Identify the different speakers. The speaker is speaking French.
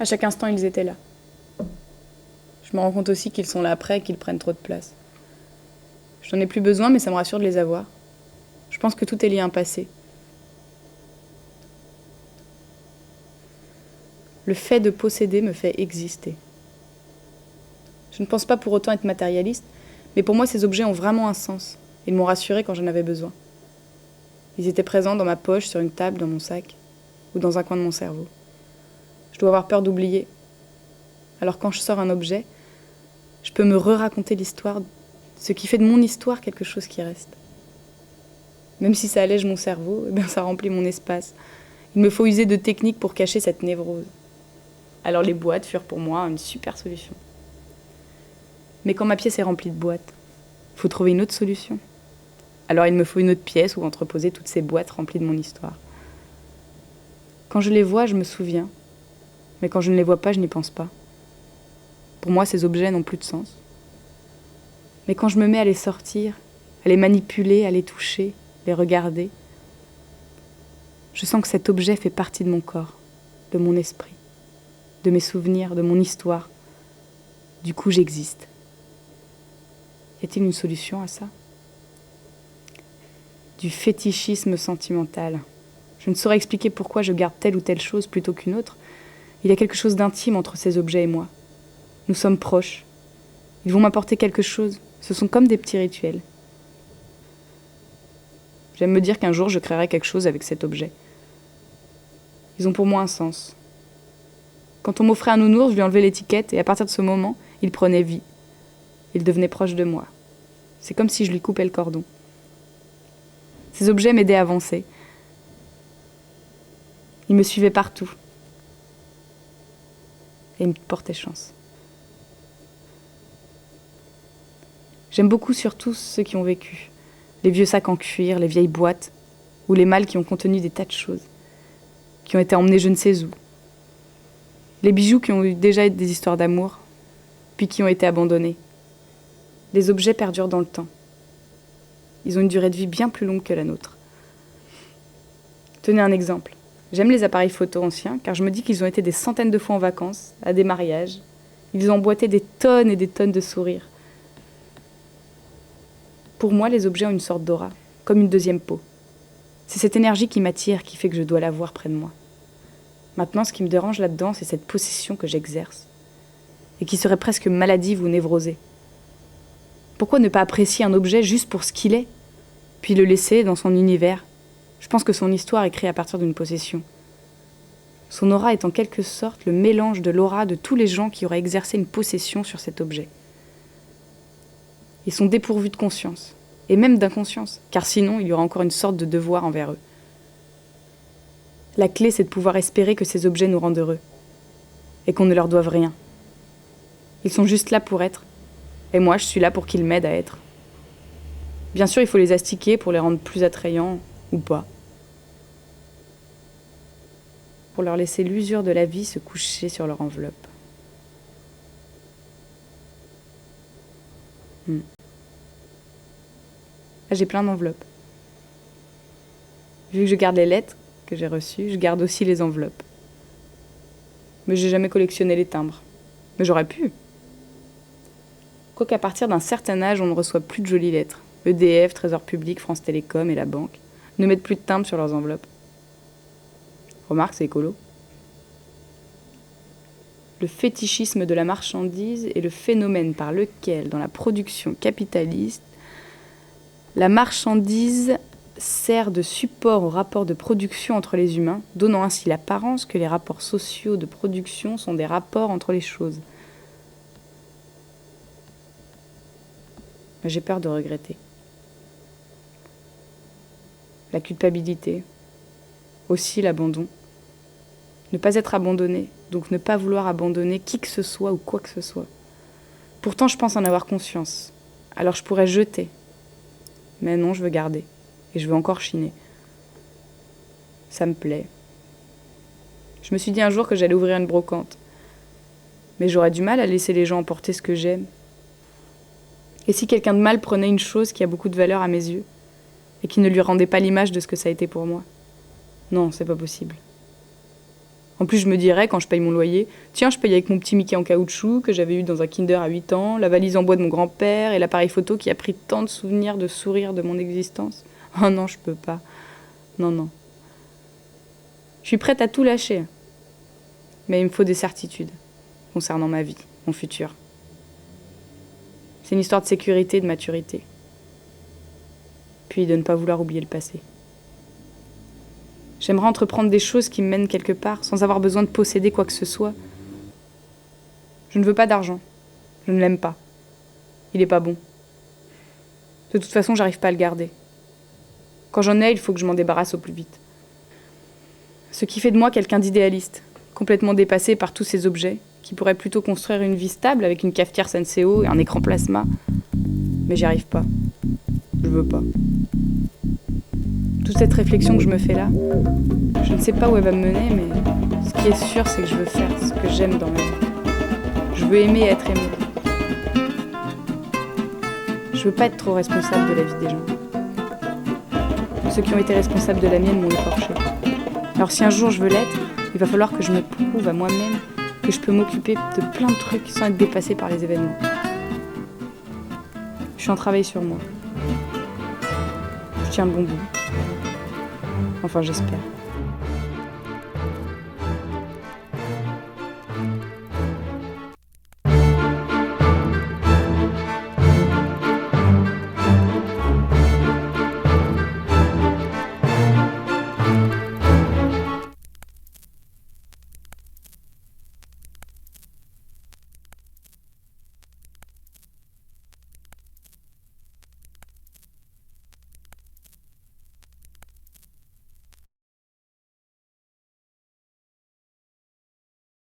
Speaker 1: À chaque instant, ils étaient là. Je me rends compte aussi qu'ils sont là après et qu'ils prennent trop de place. Je n'en ai plus besoin, mais ça me rassure de les avoir. Je pense que tout est lié à un passé. Le fait de posséder me fait exister. Je ne pense pas pour autant être matérialiste, mais pour moi, ces objets ont vraiment un sens. Ils m'ont rassurée quand j'en avais besoin. Ils étaient présents dans ma poche, sur une table, dans mon sac, ou dans un coin de mon cerveau. Je dois avoir peur d'oublier. Alors quand je sors un objet, je peux me re-raconter l'histoire, ce qui fait de mon histoire quelque chose qui reste. Même si ça allège mon cerveau, eh bien ça remplit mon espace. Il me faut user de techniques pour cacher cette névrose. Alors les boîtes furent pour moi une super solution. Mais quand ma pièce est remplie de boîtes, il faut trouver une autre solution. Alors il me faut une autre pièce où entreposer toutes ces boîtes remplies de mon histoire. Quand je les vois, je me souviens. Mais quand je ne les vois pas, je n'y pense pas. Pour moi, ces objets n'ont plus de sens. Mais quand je me mets à les sortir, à les manipuler, à les toucher, les regarder, je sens que cet objet fait partie de mon corps, de mon esprit, de mes souvenirs, de mon histoire. Du coup, j'existe. Y a-t-il une solution à ça ? Du fétichisme sentimental. Je ne saurais expliquer pourquoi je garde telle ou telle chose plutôt qu'une autre. Il y a quelque chose d'intime entre ces objets et moi. Nous sommes proches. Ils vont m'apporter quelque chose. Ce sont comme des petits rituels. J'aime me dire qu'un jour, je créerai quelque chose avec cet objet. Ils ont pour moi un sens. Quand on m'offrait un nounours, je lui enlevais l'étiquette et à partir de ce moment, il prenait vie. Il devenait proche de moi. C'est comme si je lui coupais le cordon. Ces objets m'aidaient à avancer. Ils me suivaient partout. Et ils me portaient chance. J'aime beaucoup surtout ceux qui ont vécu. Les vieux sacs en cuir, les vieilles boîtes, ou les malles qui ont contenu des tas de choses, qui ont été emmenés je ne sais où. Les bijoux qui ont eu déjà des histoires d'amour, puis qui ont été abandonnés. Les objets perdurent dans le temps. Ils ont une durée de vie bien plus longue que la nôtre. Tenez un exemple. J'aime les appareils photo anciens, car je me dis qu'ils ont été des centaines de fois en vacances, à des mariages. Ils ont emboîté des tonnes et des tonnes de sourires. Pour moi, les objets ont une sorte d'aura, comme une deuxième peau. C'est cette énergie qui m'attire, qui fait que je dois l'avoir près de moi. Maintenant, ce qui me dérange là-dedans, c'est cette possession que j'exerce, et qui serait presque maladive ou névrosée. Pourquoi ne pas apprécier un objet juste pour ce qu'il est, puis le laisser dans son univers ? Je pense que son histoire est créée à partir d'une possession. Son aura est en quelque sorte le mélange de l'aura de tous les gens qui auraient exercé une possession sur cet objet. Ils sont dépourvus de conscience, et même d'inconscience, car sinon il y aura encore une sorte de devoir envers eux. La clé, c'est de pouvoir espérer que ces objets nous rendent heureux, et qu'on ne leur doive rien. Ils sont juste là pour être, et moi je suis là pour qu'ils m'aident à être. Bien sûr, il faut les astiquer pour les rendre plus attrayants, ou pas. Pour leur laisser l'usure de la vie se coucher sur leur enveloppe. Là, j'ai plein d'enveloppes. Vu que je garde les lettres que j'ai reçues, je garde aussi les enveloppes. Mais j'ai jamais collectionné les timbres. Mais j'aurais pu. Quoiqu'à partir d'un certain âge, on ne reçoit plus de jolies lettres. EDF, Trésor Public, France Télécom et la banque ne mettent plus de timbres sur leurs enveloppes. Remarque, c'est écolo. Le fétichisme de la marchandise est le phénomène par lequel, dans la production capitaliste, la marchandise sert de support au rapport de production entre les humains, donnant ainsi l'apparence que les rapports sociaux de production sont des rapports entre les choses. J'ai peur de regretter. La culpabilité, aussi l'abandon. Ne pas être abandonné, donc ne pas vouloir abandonner qui que ce soit ou quoi que ce soit. Pourtant, je pense en avoir conscience. Alors je pourrais jeter. Mais non, je veux garder. Et je veux encore chiner. Ça me plaît. Je me suis dit un jour que j'allais ouvrir une brocante. Mais j'aurais du mal à laisser les gens emporter ce que j'aime. Et si quelqu'un de mal prenait une chose qui a beaucoup de valeur à mes yeux, et qui ne lui rendait pas l'image de ce que ça a été pour moi ? Non, c'est pas possible. En plus, je me dirais, quand je paye mon loyer, tiens, je paye avec mon petit Mickey en caoutchouc que j'avais eu dans un Kinder à 8 ans, la valise en bois de mon grand-père et l'appareil photo qui a pris tant de souvenirs de sourires de mon existence. Oh non, je peux pas. Non, non. Je suis prête à tout lâcher. Mais il me faut des certitudes concernant ma vie, mon futur. C'est une histoire de sécurité et de maturité. Puis de ne pas vouloir oublier le passé. J'aimerais entreprendre des choses qui me mènent quelque part, sans avoir besoin de posséder quoi que ce soit. Je ne veux pas d'argent. Je ne l'aime pas. Il est pas bon. De toute façon, j'arrive pas à le garder. Quand j'en ai, il faut que je m'en débarrasse au plus vite. Ce qui fait de moi quelqu'un d'idéaliste, complètement dépassé par tous ces objets, qui pourrait plutôt construire une vie stable avec une cafetière Senseo et un écran plasma. Mais j'y arrive pas. Je veux pas. Toute cette réflexion que je me fais là, je ne sais pas où elle va me mener, mais ce qui est sûr, c'est que je veux faire ce que j'aime dans ma vie. Je veux aimer et être aimé. Je veux pas être trop responsable de la vie des gens. Ceux qui ont été responsables de la mienne m'ont écorché. Alors si un jour je veux l'être, il va falloir que je me prouve à moi-même que je peux m'occuper de plein de trucs sans être dépassée par les événements. Je suis en travail sur moi. Je tiens le bon bout. Enfin, j'espère.